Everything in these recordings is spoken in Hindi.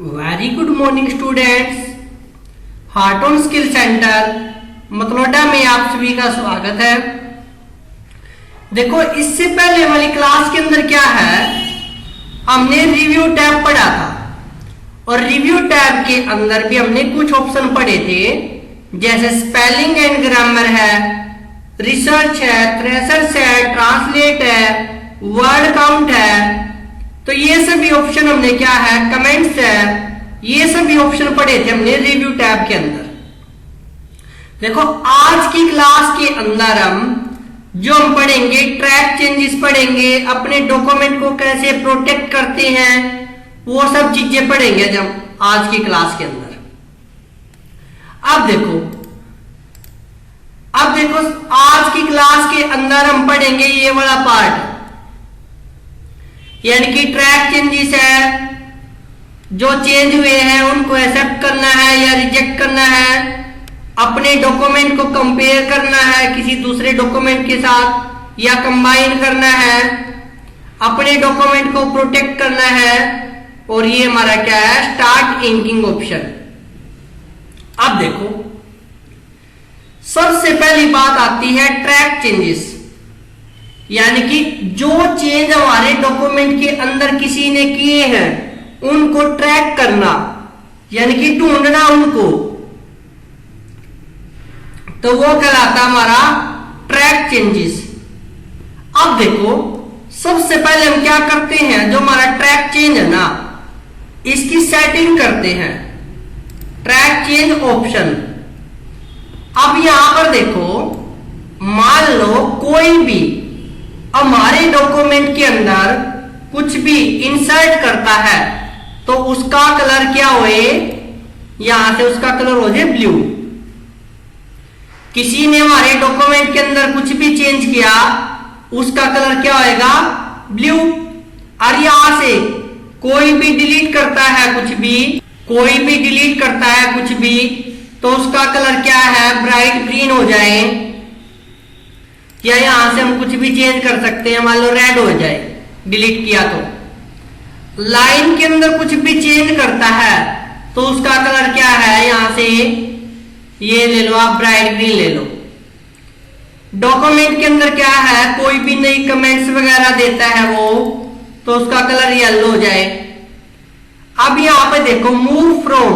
Very good morning students. Heart on skill centre Matloda में आप सभी का स्वागत है। देखो, इससे पहले वाली क्लास के अंदर क्या है, हमने रिव्यू टैब पढ़ा था और रिव्यू टैब के अंदर भी हमने कुछ ऑप्शन पढ़े थे, जैसे स्पेलिंग एंड ग्रामर है, रिसर्च है, थ्रेशर्स है, ट्रांसलेट है, वर्ड काउंट है। तो ये सभी ऑप्शन हमने क्या है, कमेंट्स है, ये सभी ऑप्शन पढ़े थे हमने रिव्यू टैब के अंदर। देखो, आज की क्लास के अंदर हम पढ़ेंगे ट्रैक चेंजेस पढ़ेंगे, अपने डॉक्यूमेंट को कैसे प्रोटेक्ट करते हैं, वो सब चीजें पढ़ेंगे जब आज की क्लास के अंदर। अब देखो आज की क्लास के अंदर हम पढ़ेंगे ये वाला पार्ट, यानी कि ट्रैक चेंजेस है, जो चेंज हुए हैं उनको एक्सेप्ट करना है या रिजेक्ट करना है, अपने डॉक्यूमेंट को कंपेयर करना है किसी दूसरे डॉक्यूमेंट के साथ या कंबाइन करना है, अपने डॉक्यूमेंट को प्रोटेक्ट करना है, और ये हमारा क्या है, स्टार्ट इंकिंग ऑप्शन। अब देखो, सबसे पहली बात आती है ट्रैक चेंजेस, यानी कि जो चेंज हमारे डॉक्यूमेंट के अंदर किसी ने किए हैं उनको ट्रैक करना, यानी कि ढूंढना उनको, तो वो कहलाता हमारा ट्रैक चेंजेस। अब देखो, सबसे पहले हम क्या करते हैं, जो हमारा ट्रैक चेंज है ना, इसकी सेटिंग करते हैं, ट्रैक चेंज ऑप्शन। अब यहां पर देखो, मान लो कोई भी हमारे डॉक्यूमेंट के अंदर कुछ भी इंसर्ट करता है तो उसका कलर क्या होए, यहां से उसका कलर हो जाए ब्लू। किसी ने हमारे डॉक्यूमेंट के अंदर कुछ भी चेंज किया, उसका कलर क्या होएगा, ब्लू। और यहां से कोई भी डिलीट करता है कुछ भी, कोई भी डिलीट करता है कुछ भी, तो उसका कलर क्या है, ब्राइट ग्रीन हो जाए। या यहां से हम कुछ भी चेंज कर सकते हैं, मान लो रेड हो जाए डिलीट किया तो। लाइन के अंदर कुछ भी चेंज करता है तो उसका कलर क्या है, यहां से ये ले लो आप, ब्राइट ग्रीन ले लो। डॉक्यूमेंट के अंदर क्या है, कोई भी नई कमेंट्स वगैरह देता है वो, तो उसका कलर येलो हो जाए। अब यहां पे देखो, मूव फ्रॉम,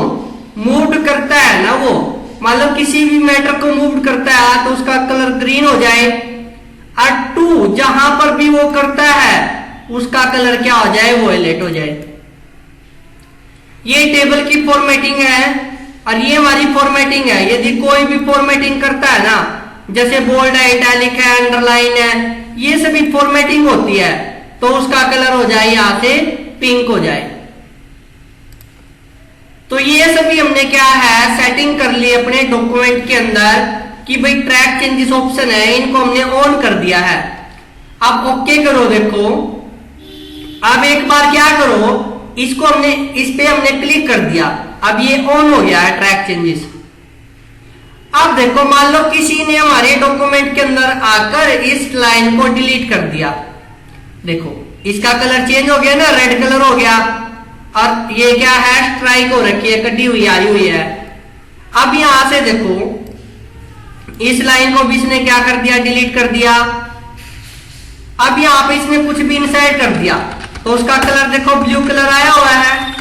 मूव्ड करता है ना वो, मान लो किसी भी मैटर को मूव करता है तो उसका कलर ग्रीन हो जाए। और टू, जहां पर भी वो करता है उसका कलर क्या हो जाए, वॉयलेट हो जाए। ये टेबल की फॉर्मेटिंग है और ये हमारी फॉर्मेटिंग है। यदि कोई भी फॉर्मेटिंग करता है ना, जैसे बोल्ड है, इटैलिक है, अंडरलाइन है, ये सभी फॉर्मेटिंग होती है, तो उसका कलर हो जाए यहां से पिंक हो जाए। तो ये सभी हमने क्या है, सेटिंग कर ली अपने डॉक्यूमेंट के अंदर कि भाई ट्रैक चेंजेस ऑप्शन है, इनको हमने ऑन कर दिया है। अब ओके करो। देखो, अब एक बार क्या करो, इसको हमने, इस पे हमने क्लिक कर दिया, अब ये ऑन हो गया है ट्रैक चेंजेस। अब देखो, मान लो किसी ने हमारे डॉक्यूमेंट के अंदर आकर इस लाइन को डिलीट कर दिया, देखो इसका कलर चेंज हो गया ना, रेड कलर हो गया, और ये क्या है, स्ट्राइक हो रखी है, कटी हुई आई हुई है। अब यहां से देखो, इस लाइन को भी इसने क्या कर दिया, डिलीट कर दिया। अब यहां पे इसने कुछ भी इंसर्ट कर दिया तो उसका कलर देखो ब्लू कलर आया हुआ है।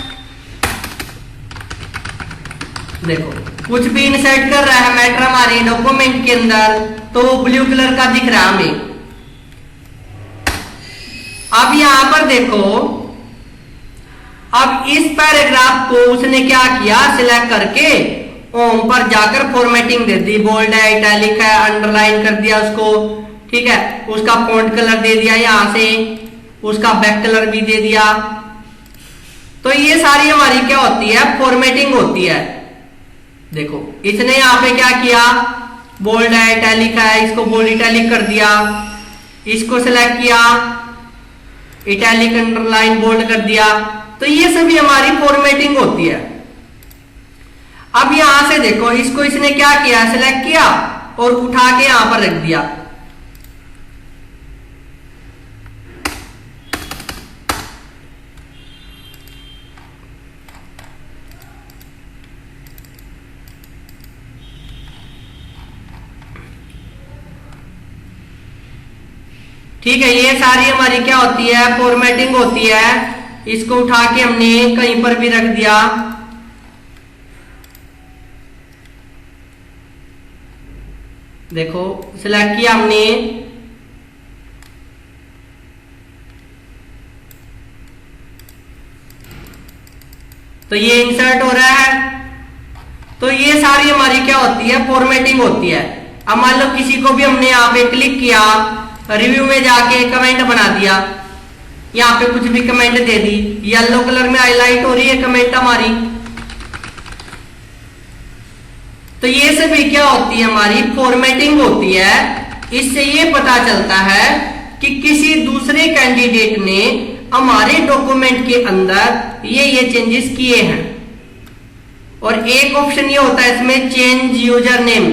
देखो, कुछ भी इंसर्ट कर रहा है मैटर हमारे डॉक्यूमेंट के अंदर, तो वो ब्लू कलर का दिख रहा है हमें। अब यहां पर देखो, अब इस पैराग्राफ को उसने क्या किया, सिलेक्ट करके होम पर जाकर फॉर्मेटिंग दे दी, बोल्ड है, इटैलिक है, अंडरलाइन कर दिया उसको, ठीक है, उसका फॉन्ट कलर दे दिया, यहां से उसका बैक कलर भी दे दिया। तो ये सारी हमारी क्या होती है, फॉर्मेटिंग होती है। देखो, इसने यहां पे क्या किया, बोल्ड है, इटैलिक है, इसको बोल्ड इटैलिक कर दिया, इसको सिलेक्ट किया, इटैलिक अंडरलाइन बोल्ड कर दिया। तो ये सभी हमारी फॉर्मेटिंग होती है। अब यहां से देखो, इसको इसने क्या किया, सिलेक्ट किया और उठा के यहां पर रख दिया। ठीक है, ये सारी हमारी क्या होती है, फॉर्मेटिंग होती है। इसको उठा के हमने कहीं पर भी रख दिया। देखो सिलेक्ट किया हमने, तो ये इंसर्ट हो रहा है। तो ये सारी हमारी क्या होती है, फॉर्मेटिंग होती है। अब मान लो किसी को भी हमने यहाँ पे क्लिक किया, रिव्यू में जाके कमेंट बना दिया, यहाँ पे कुछ भी कमेंट दे दी, येलो कलर में हाईलाइट हो रही है कमेंट हमारी। तो ये सभी क्या होती है, हमारी फॉर्मेटिंग होती है। इससे ये पता चलता है कि किसी दूसरे कैंडिडेट ने हमारे डॉक्यूमेंट के अंदर ये चेंजेस किए हैं। और एक ऑप्शन ये होता है इसमें, चेंज यूजर नेम।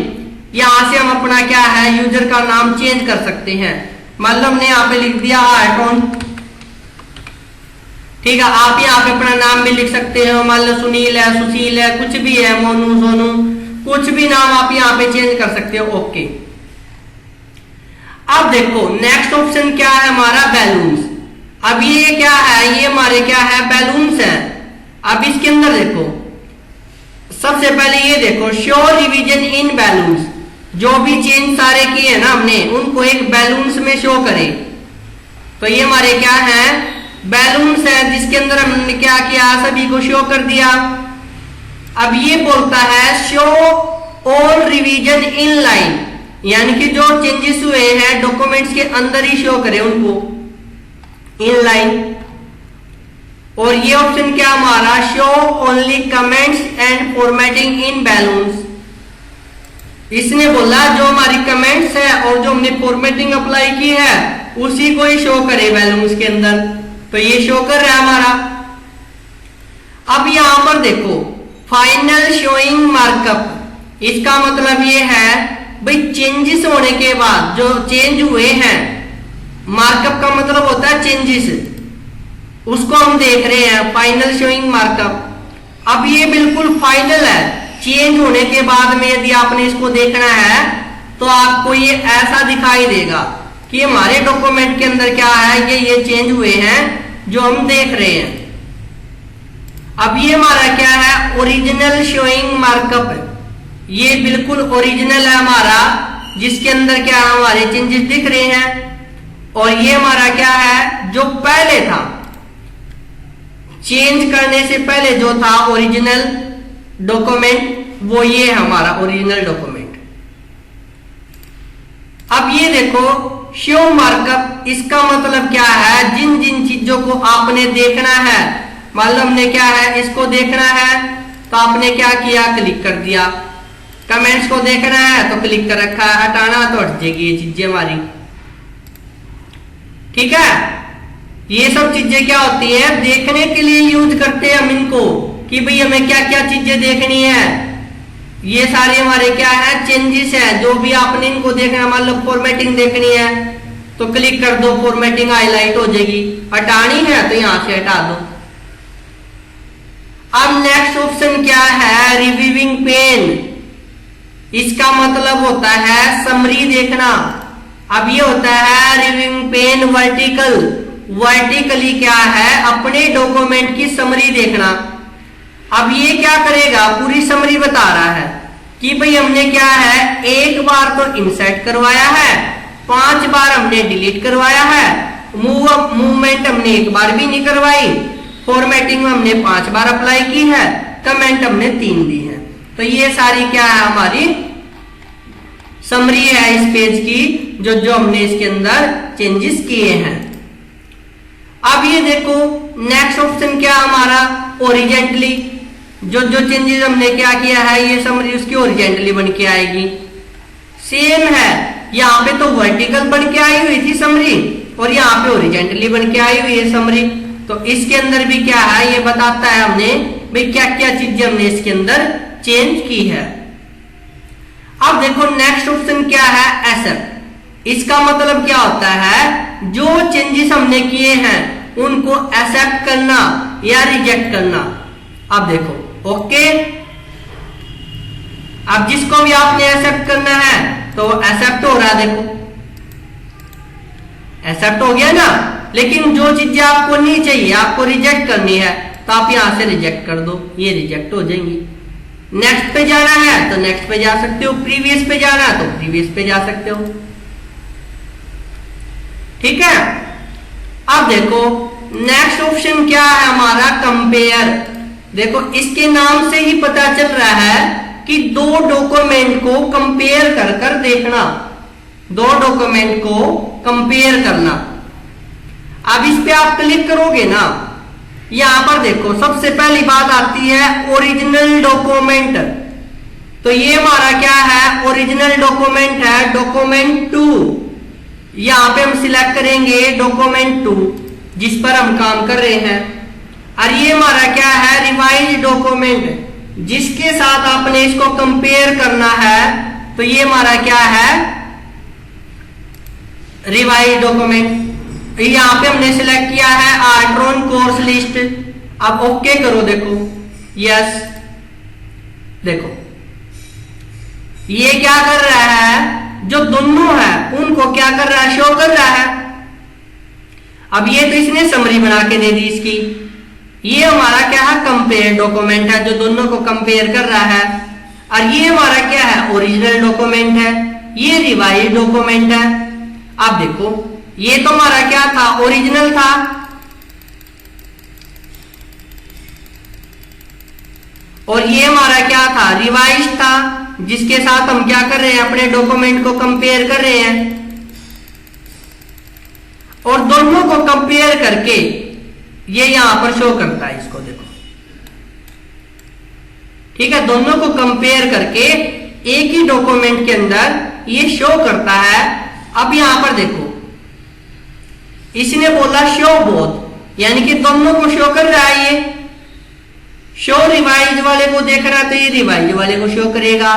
यहां से हम अपना क्या है, यूजर का नाम चेंज कर सकते हैं। मान लो हमने यहाँ पे लिख दिया हार्टोन, ठीक है। आप यहाँ पे अपना नाम भी लिख सकते हो, मान लो सुनील है, सुशील है, कुछ भी है, मोनू, सोनू, कुछ भी नाम आप यहाँ पे चेंज कर सकते हो। ओके, अब देखो नेक्स्ट ऑप्शन क्या है हमारा, बैलून्स। अब ये क्या है, ये हमारे क्या है, बैलून्स है। अब इसके अंदर देखो, सबसे पहले ये देखो, शो रिवीजन इन बैलून्स। जो भी चेंज सारे किए हैं ना हमने, उनको एक बैलून्स में शो करे। तो ये हमारे क्या है, बैलून्स है, जिसके अंदर हमने क्या किया, सभी को शो कर दिया। अब ये बोलता है show all revision in line, यानी कि जो चेंजेस हुए हैं डॉक्यूमेंट्स के अंदर ही शो करे उनको इन लाइन। और ये ऑप्शन क्या हमारा, show only comments and formatting in balloons. इसने बोला जो हमारी कमेंट्स है और जो हमने फॉर्मेटिंग अप्लाई की है उसी को ही शो करे बैलून्स के अंदर। तो ये शो कर रहा है हमारा। अब यहां पर देखो, फाइनल शोइंग मार्कअप। इसका मतलब ये है भाई, चेंजेस होने के बाद जो चेंज हुए हैं, मार्कअप का मतलब होता है चेंजेस, उसको हम देख रहे हैं, फाइनल शोइंग मार्कअप। अब ये बिल्कुल फाइनल है, चेंज होने के बाद में यदि आपने इसको देखना है तो आपको ये ऐसा दिखाई देगा कि हमारे डॉक्यूमेंट के अंदर क्या है, ये चेंज हुए हैं जो हम देख रहे हैं। अब ये हमारा क्या है, ओरिजिनल शोइंग मार्कअप। ये बिल्कुल ओरिजिनल है हमारा, जिसके अंदर क्या है, हमारे चेंजेस दिख रहे हैं। और ये हमारा क्या है, जो पहले था, चेंज करने से पहले जो था ओरिजिनल डॉक्यूमेंट, वो ये है हमारा ओरिजिनल डॉक्यूमेंट। अब ये देखो शो मार्कअप, इसका मतलब क्या है, जिन जिन चीजों को आपने देखना है, मान लो हमने क्या है, इसको देखना है तो आपने क्या किया, क्लिक कर दिया। कमेंट्स को देखना है तो क्लिक कर रखा है, हटाना तो हट जाएगी ये चीजें हमारी, ठीक है। ये सब चीजें क्या होती है, देखने के लिए यूज करते हैं हम इनको, कि भाई हमें क्या क्या चीजें देखनी है। ये सारे हमारे क्या है, चेंजेस है, जो भी आपने इनको देखना। मान लो फॉर्मेटिंग देखनी है तो क्लिक कर दो, फॉर्मेटिंग हाईलाइट हो जाएगी। हटानी है तो यहां से हटा दो। अब नेक्स्ट ऑप्शन क्या है, रिव्यूइंग पेन। इसका मतलब होता है समरी देखना। अब ये होता है रिव्यूइंग पेन वर्टिकल। वर्टिकली क्या है, अपने डॉक्यूमेंट की समरी देखना। अब ये क्या करेगा, पूरी समरी बता रहा है कि भाई हमने क्या है, एक बार तो इंसर्ट करवाया है, 5 बार हमने डिलीट करवाया है, मूवमेंट हमने एक बार भी नहीं करवाई, फॉर्मेटिंग में हमने 5 बार अप्लाई की है, कमेंट हमने 3 दी है। तो ये सारी क्या है, हमारी समरी है इस पेज की, जो हमने इसके अंदर चेंजेस किए हैं। अब ये देखो नेक्स्ट ऑप्शन क्या हमारा, ओरिजेंटली। जो चेंजेस हमने क्या किया है, ये समरी उसकी ओरिजेंटली बन के आएगी। सेम है, यहाँ पे तो वर्टिकल बन के आई हुई थी समरी और यहाँ पे ओरिजेंटली बन के आई हुई है समरी। तो इसके अंदर भी क्या है, ये बताता है हमने भाई क्या क्या चीजें हमने इसके अंदर चेंज की है। अब देखो नेक्स्ट ऑप्शन क्या है, एक्सेप्ट। इसका मतलब क्या होता है, जो चेंजेस हमने किए हैं उनको एक्सेप्ट करना या रिजेक्ट करना। अब देखो ओके, अब जिसको भी आपने एक्सेप्ट करना है तो एक्सेप्ट हो रहा है। देखो एक्सेप्ट हो गया ना। लेकिन जो चीजें आपको नहीं चाहिए, आपको रिजेक्ट करनी है, तो आप यहां से रिजेक्ट कर दो, ये रिजेक्ट हो जाएंगी। नेक्स्ट पे जाना है तो नेक्स्ट पे जा सकते हो, प्रीवियस पे जाना है तो प्रीवियस पे जा सकते हो। ठीक है। अब देखो नेक्स्ट ऑप्शन क्या है हमारा, कंपेयर। देखो इसके नाम से ही पता चल रहा है कि दो डॉक्यूमेंट को कंपेयर कर कर देखना, दो डॉक्यूमेंट को कंपेयर करना। अब इस पे आप क्लिक करोगे ना, यहां पर देखो सबसे पहली बात आती है ओरिजिनल डॉक्यूमेंट। तो ये हमारा क्या है, ओरिजिनल डॉक्यूमेंट है, डॉक्यूमेंट 2। यहां पे हम सिलेक्ट करेंगे डॉक्यूमेंट 2 जिस पर हम काम कर रहे हैं। और ये हमारा क्या है, रिवाइज डॉक्यूमेंट, जिसके साथ आपने इसको कंपेयर करना है। तो ये हमारा क्या है, रिवाइज डॉक्यूमेंट। यहां पे हमने सिलेक्ट किया है आर्ट्रॉन कोर्स लिस्ट। अब ओके करो, देखो यस, देखो ये क्या कर रहा है, जो दोनों है उनको क्या कर रहा है, शो कर रहा है। अब ये तो इसने समरी बना के दे दी इसकी। ये हमारा क्या है, कंपेयर डॉक्यूमेंट है, जो दोनों को कंपेयर कर रहा है। और ये हमारा क्या है, ओरिजिनल डॉक्यूमेंट है, ये रिवाइज डॉक्यूमेंट है। अब देखो ये तो हमारा क्या था, ओरिजिनल था, और ये हमारा क्या था, रिवाइज था, जिसके साथ हम क्या कर रहे हैं, अपने डॉक्यूमेंट को कंपेयर कर रहे हैं। और दोनों को कंपेयर करके ये यहां पर शो करता है, इसको देखो। ठीक है, दोनों को कंपेयर करके एक ही डॉक्यूमेंट के अंदर ये शो करता है। अब यहां पर देखो इसने बोला शो बोथ, यानी कि दोनों को शो कर रहा है। ये शो रिवाइज वाले को देखना है तो ये रिवाइज वाले को शो करेगा,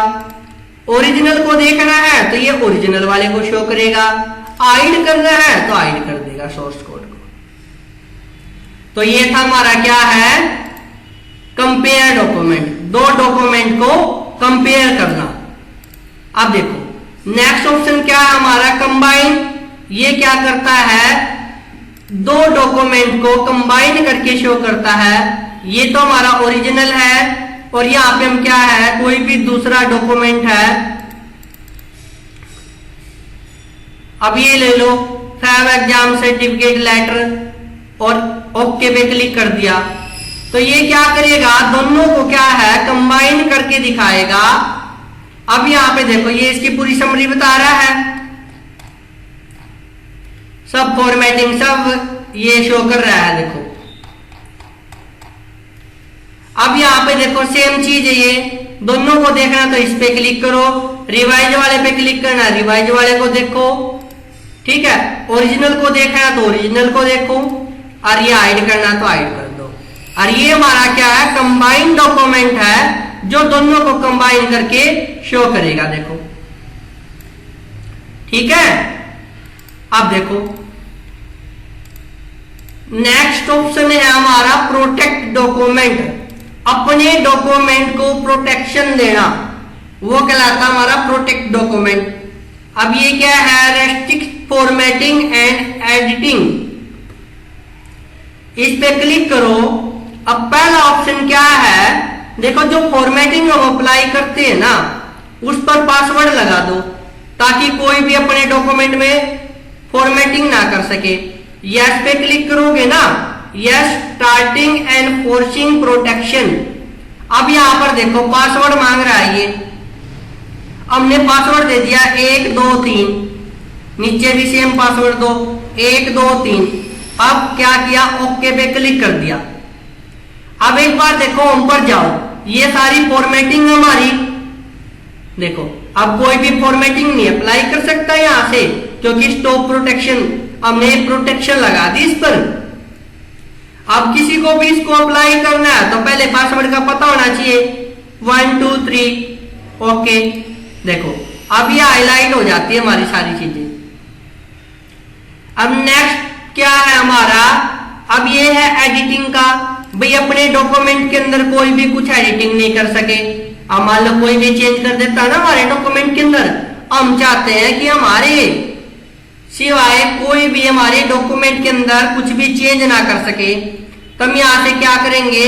ओरिजिनल को देखना है तो ये ओरिजिनल वाले को शो करेगा, हाइड करना है तो हाइड कर देगा सोर्स कोड को। तो ये था हमारा क्या है, कंपेयर डॉक्यूमेंट, दो डॉक्यूमेंट को कंपेयर करना। अब देखो नेक्स्ट ऑप्शन क्या है हमारा, कंबाइन। ये क्या करता है, दो डॉक्यूमेंट को कंबाइन करके शो करता है। ये तो हमारा ओरिजिनल है, और यहां पे हम क्या है, कोई भी दूसरा डॉक्यूमेंट है। अब ये ले लो, फैब एग्जाम सर्टिफिकेट लेटर, और ओके पे क्लिक कर दिया। तो ये क्या करेगा, दोनों को क्या है, कंबाइन करके दिखाएगा। अब यहां पे देखो ये इसकी पूरी समरी बता रहा है, सब फॉर्मेटिंग सब ये शो कर रहा है, देखो। अब यहां पे देखो सेम चीज है, ये दोनों को देखना तो इस पे क्लिक करो, रिवाइज वाले पे क्लिक करना, रिवाइज वाले को देखो। ठीक है, ओरिजिनल को देखना तो ओरिजिनल को देखो, और ये हाइड करना तो हाइड कर दो। और ये हमारा क्या है, कंबाइंड डॉक्यूमेंट है, जो दोनों को कंबाइन करके शो करेगा, देखो। ठीक है। अब देखो नेक्स्ट ऑप्शन है हमारा प्रोटेक्ट डॉक्यूमेंट, अपने डॉक्यूमेंट को प्रोटेक्शन देना, वो कहलाता हमारा प्रोटेक्ट डॉक्यूमेंट। अब ये क्या है, रेस्ट्रिक्ट फॉर्मेटिंग एंड एडिटिंग, इस पे क्लिक करो। अब पहला ऑप्शन क्या है, देखो जो फॉर्मेटिंग हम अप्लाई करते हैं ना, उस पर पासवर्ड लगा दो, ताकि कोई भी अपने डॉक्यूमेंट में फॉर्मेटिंग ना कर सके। यस पे क्लिक करोगे ना, yes starting and forcing protection. अब यहां पर देखो पासवर्ड मांग रहा है, ये हमने पासवर्ड दे दिया 1 2 3, नीचे भी सेम पासवर्ड दो 1 2 3। अब क्या किया, ओके पे क्लिक कर दिया। अब एक बार देखो होम पर जाओ, ये सारी फॉर्मेटिंग हमारी देखो। अब कोई भी फॉर्मेटिंग नहीं अप्लाई कर सकता यहां से, क्योंकि स्टॉप प्रोटेक्शन, हमने प्रोटेक्शन लगा दी इस पर। अब किसी को भी इसको अप्लाई करना है तो पहले पासवर्ड का पता होना चाहिए, 1 2 3 ओके। देखो अब ये हाईलाइट हो जाती है हमारी सारी चीजें। अब नेक्स्ट क्या है हमारा, अब ये है एडिटिंग का। भाई अपने डॉक्यूमेंट के अंदर कोई भी कुछ एडिटिंग नहीं कर सके। अब मान लो कोई भी चेंज कर देता है ना हमारे डॉक्यूमेंट के अंदर, हम चाहते हैं कि हमारे सिवाय कोई भी हमारे डॉक्यूमेंट के अंदर कुछ भी चेंज ना कर सके। तो हम यहाँ से क्या करेंगे,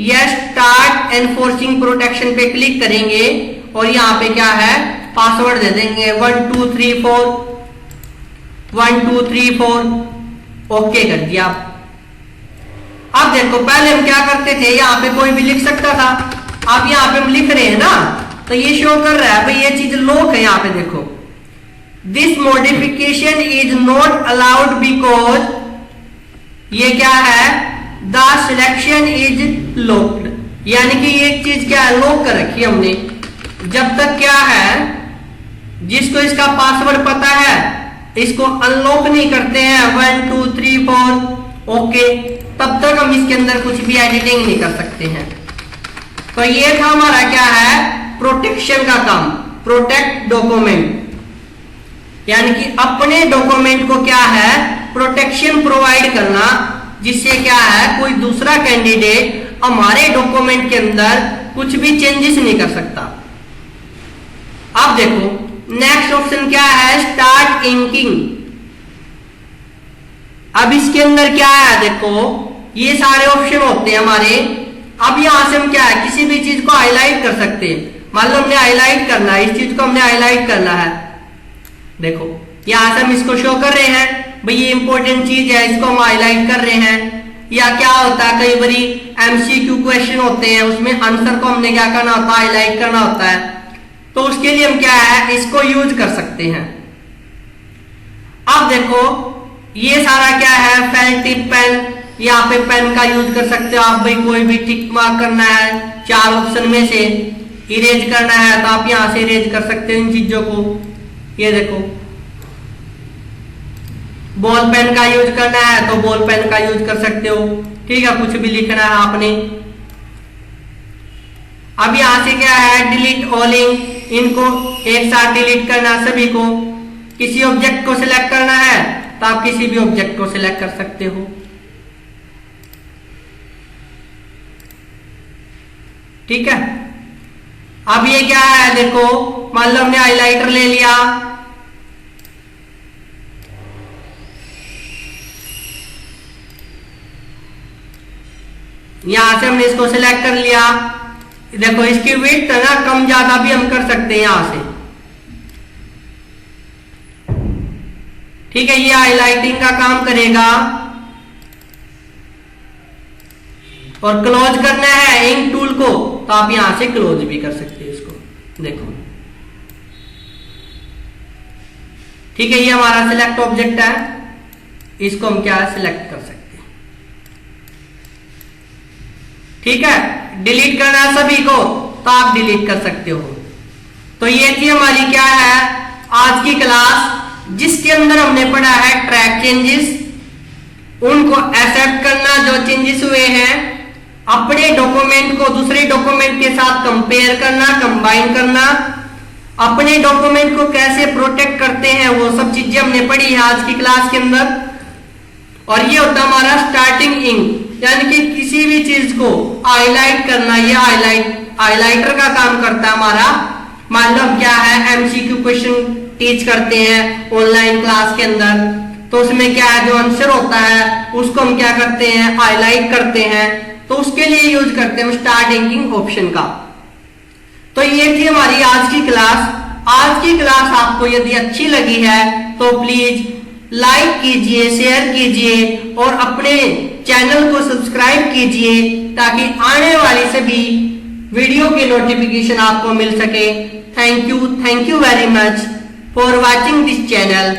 यस स्टार्ट एनफोर्सिंग प्रोटेक्शन पे क्लिक करेंगे और यहाँ पे क्या है पासवर्ड दे देंगे 1234 1234। ओके कर दिया। अब देखो पहले हम क्या करते थे, यहाँ पे कोई भी लिख सकता था, अब यहाँ पे हम लिख रहे हैं ना तो ये शो कर रहा है भाई ये चीज लॉक है। यहाँ पे देखो this modification is not allowed because ये क्या है, द सिलेक्शन इज लॉक्ड, यानी कि एक चीज क्या है लॉक कर रखी है हमने। जब तक क्या है जिसको इसका पासवर्ड पता है इसको अनलॉक नहीं करते हैं 1 2 3 4 ओके, तब तक हम इसके अंदर कुछ भी एडिटिंग नहीं कर सकते हैं। तो ये था हमारा क्या है प्रोटेक्शन का काम, प्रोटेक्ट डॉक्यूमेंट, यानी कि अपने डॉक्यूमेंट को क्या है प्रोटेक्शन प्रोवाइड करना, जिससे क्या है कोई दूसरा कैंडिडेट हमारे डॉक्यूमेंट के अंदर कुछ भी चेंजेस नहीं कर सकता। अब देखो नेक्स्ट ऑप्शन क्या है, स्टार्ट इंकिंग। अब इसके अंदर क्या है, देखो ये सारे ऑप्शन होते हैं हमारे। अब यहां से हम क्या है किसी भी चीज को हाईलाइट कर सकते हैं। मान लो हमने हाईलाइट करना है, इस चीज को हमने हाईलाइट करना है, देखो यहां से हम इसको शो कर रहे हैं भाई ये इंपॉर्टेंट चीज है, इसको हम हाईलाइट कर रहे हैं। या क्या होता है कई बारी एमसीक्यू क्वेश्चन होते हैं उसमें आंसर को हमने क्या करना होता है हाईलाइट करना होता है, तो उसके लिए हम क्या है इसको यूज कर सकते हैं। अब देखो ये सारा क्या है फेल टिप पेन, यहाँ पे पेन का यूज कर सकते हो आप भाई, कोई भी टिक मार्क करना है 4 ऑप्शन में से, इरेज करना है तो आप यहां से इरेज कर सकते हो इन चीजों को। ये देखो बॉल पेन का यूज करना है तो बॉल पेन का यूज कर सकते हो, ठीक है, कुछ भी लिखना है आपने। अब यहां से क्या है डिलीट ऑलिंग, इनको एक साथ डिलीट करना सभी को। किसी ऑब्जेक्ट को सिलेक्ट करना है तो आप किसी भी ऑब्जेक्ट को सिलेक्ट कर सकते हो, ठीक है। अब ये क्या है देखो मान लो हमने हाइलाइटर ले लिया, यहां से हमने इसको सिलेक्ट कर लिया, देखो इसकी विड्थ है ना कम ज्यादा भी हम कर सकते हैं यहां से, ठीक है। ये हाइलाइटिंग का काम करेगा। और क्लोज करना है इंक टूल को तो आप यहां से क्लोज भी कर सकते हैं इसको, देखो ठीक है। ये हमारा सिलेक्ट ऑब्जेक्ट है, इसको हम क्या सिलेक्ट कर सकते हैं, ठीक है। डिलीट करना है सभी को तो आप डिलीट कर सकते हो। तो ये थी हमारी क्या है आज की क्लास, जिसके अंदर हमने पढ़ा है ट्रैक चेंजेस, उनको एक्सेप्ट करना जो चेंजेस हुए हैं, अपने डॉक्यूमेंट को दूसरे डॉक्यूमेंट के साथ कंपेयर करना, कंबाइन करना, अपने डॉक्यूमेंट को कैसे प्रोटेक्ट करते हैं वो सब चीजें हमने पढ़ी है आज की क्लास के अंदर। और ये होता हमारा स्टार्टिंग इंक, यानी कि किसी भी चीज को हाईलाइट करना, ये हाईलाइटर का काम करता है हमारा। मान लो क्या है एमसीक्यू क्वेश्चन टीच करते हैं ऑनलाइन क्लास के अंदर, तो उसमें क्या है जो आंसर होता है उसको हम क्या करते हैं हाईलाइट करते हैं, तो उसके लिए यूज करते हैं स्टार्ट इंकिंग ऑप्शन का। तो ये थी हमारी आज की क्लास। आज की क्लास आपको यदि अच्छी लगी है तो प्लीज लाइक कीजिए, शेयर कीजिए और अपने चैनल को सब्सक्राइब कीजिए ताकि आने वाली सभी वीडियो की नोटिफिकेशन आपको मिल सके। Thank you very much for watching this channel.